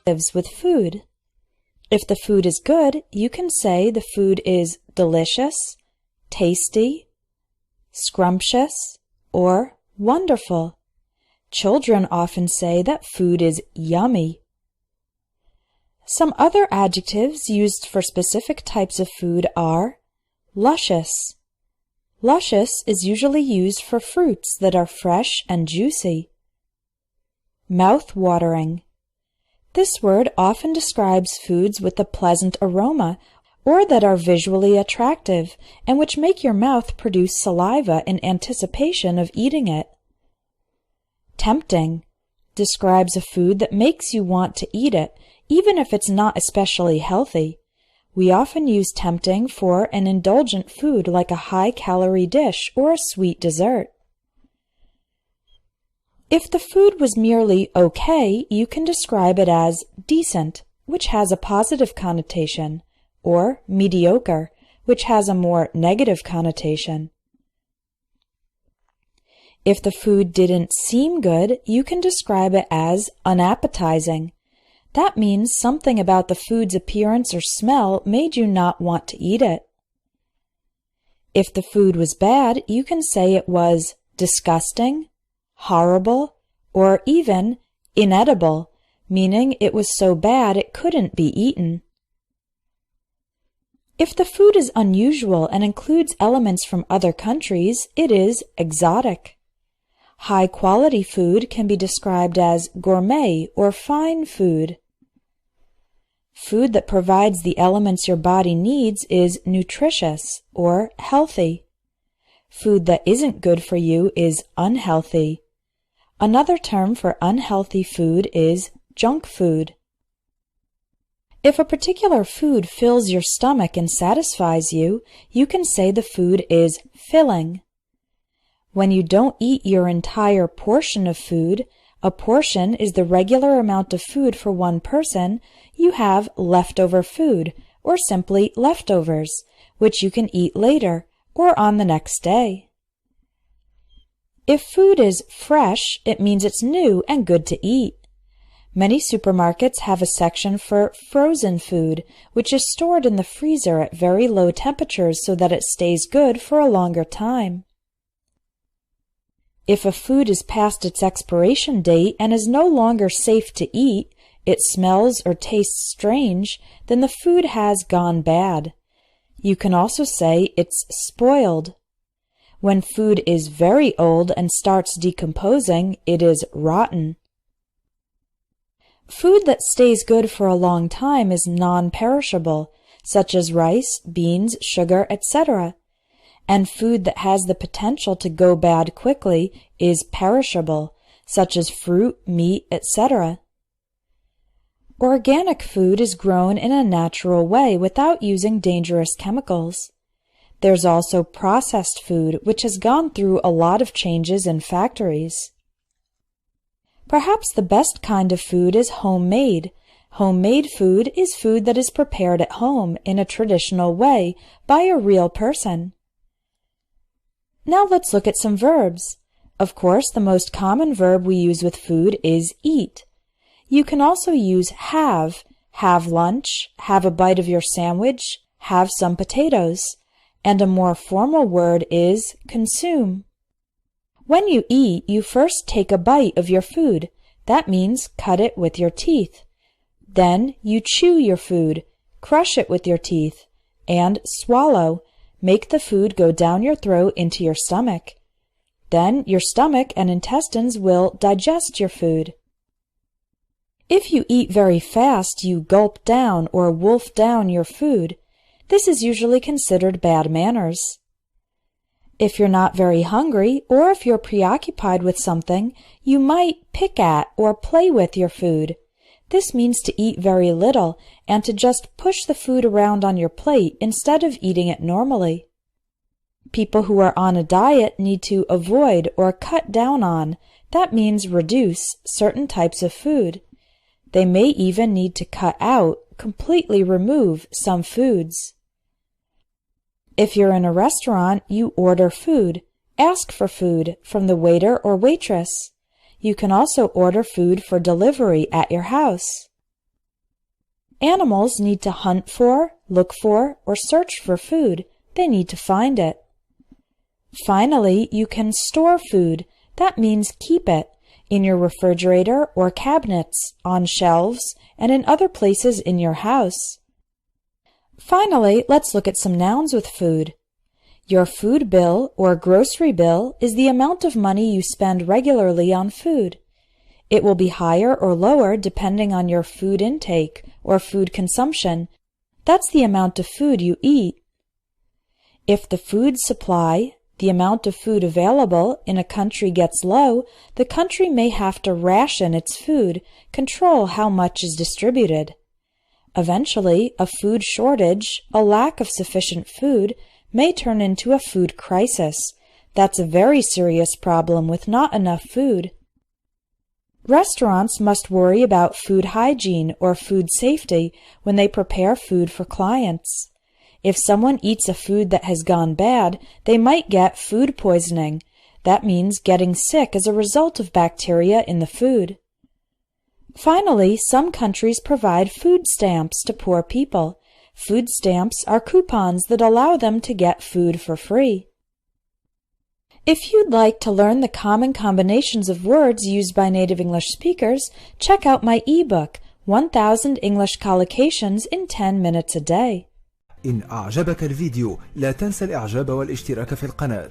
adjectives with food. If the food is good, you can say the food is delicious, tasty, scrumptious, or wonderful. Children often say that food is yummy. Some other adjectives used for specific types of food are luscious. Luscious is usually used for fruits that are fresh and juicy. Mouth-watering. This word often describes foods with a pleasant aroma or that are visually attractive and which make your mouth produce saliva in anticipation of eating it. Tempting describes a food that makes you want to eat it, even if it's not especially healthy. We often use tempting for an indulgent food like a high-calorie dish or a sweet dessert. If the food was merely okay, you can describe it as decent, which has a positive connotation, or mediocre, which has a more negative connotation. If the food didn't seem good, you can describe it as unappetizing. That means something about the food's appearance or smell made you not want to eat it. If the food was bad, you can say it was disgusting, horrible, or even inedible, meaning it was so bad it couldn't be eaten. If the food is unusual and includes elements from other countries, it is exotic. High-quality food can be described as gourmet or fine food. Food that provides the elements your body needs is nutritious or healthy. Food that isn't good for you is unhealthy. Another term for unhealthy food is junk food. If a particular food fills your stomach and satisfies you, you can say the food is filling. When you don't eat your entire portion of food, a portion is the regular amount of food for one person, you have leftover food, or simply leftovers, which you can eat later or on the next day. If food is fresh, it means it's new and good to eat. Many supermarkets have a section for frozen food, which is stored in the freezer at very low temperatures so that it stays good for a longer time. If a food is past its expiration date and is no longer safe to eat, it smells or tastes strange, then the food has gone bad. You can also say it's spoiled. When food is very old and starts decomposing, it is rotten. Food that stays good for a long time is non-perishable, such as rice, beans, sugar, etc. And food that has the potential to go bad quickly is perishable, such as fruit, meat, etc. Organic food is grown in a natural way without using dangerous chemicals. There's also processed food, which has gone through a lot of changes in factories. Perhaps the best kind of food is homemade. Homemade food is food that is prepared at home in a traditional way by a real person. Now let's look at some verbs. Of course, the most common verb we use with food is eat. You can also use have lunch, have a bite of your sandwich, have some potatoes. And a more formal word is consume. When you eat, you first take a bite of your food. That means cut it with your teeth. Then you chew your food, crush it with your teeth, and swallow. Make the food go down your throat into your stomach. Then your stomach and intestines will digest your food. If you eat very fast, you gulp down or wolf down your food. This is usually considered bad manners. If you're not very hungry, or if you're preoccupied with something, you might pick at or play with your food. This means to eat very little and to just push the food around on your plate instead of eating it normally. People who are on a diet need to avoid or cut down on, that means reduce, certain types of food. They may even need to cut out, completely remove some foods. If you're in a restaurant, you order food. Ask for food from the waiter or waitress. You can also order food for delivery at your house. Animals need to hunt for, look for, or search for food. They need to find it. Finally, you can store food. That means keep it in your refrigerator or cabinets, on shelves, and in other places in your house. Finally, let's look at some nouns with food. Your food bill or grocery bill is the amount of money you spend regularly on food. It will be higher or lower depending on your food intake or food consumption. That's the amount of food you eat. If the food supply, the amount of food available in a country gets low, the country may have to ration its food, control how much is distributed. Eventually, a food shortage, a lack of sufficient food, may turn into a food crisis. That's a very serious problem with not enough food. Restaurants must worry about food hygiene or food safety when they prepare food for clients. If someone eats a food that has gone bad, they might get food poisoning. That means getting sick as a result of bacteria in the food. Finally, some countries provide food stamps to poor people. Food stamps are coupons that allow them to get food for free. If you'd like to learn the common combinations of words used by native English speakers, check out my ebook, 1000 English Collocations in 10 minutes a day. إن أعجبك الفيديو لا تنسى الإعجاب والاشتراك في القناة.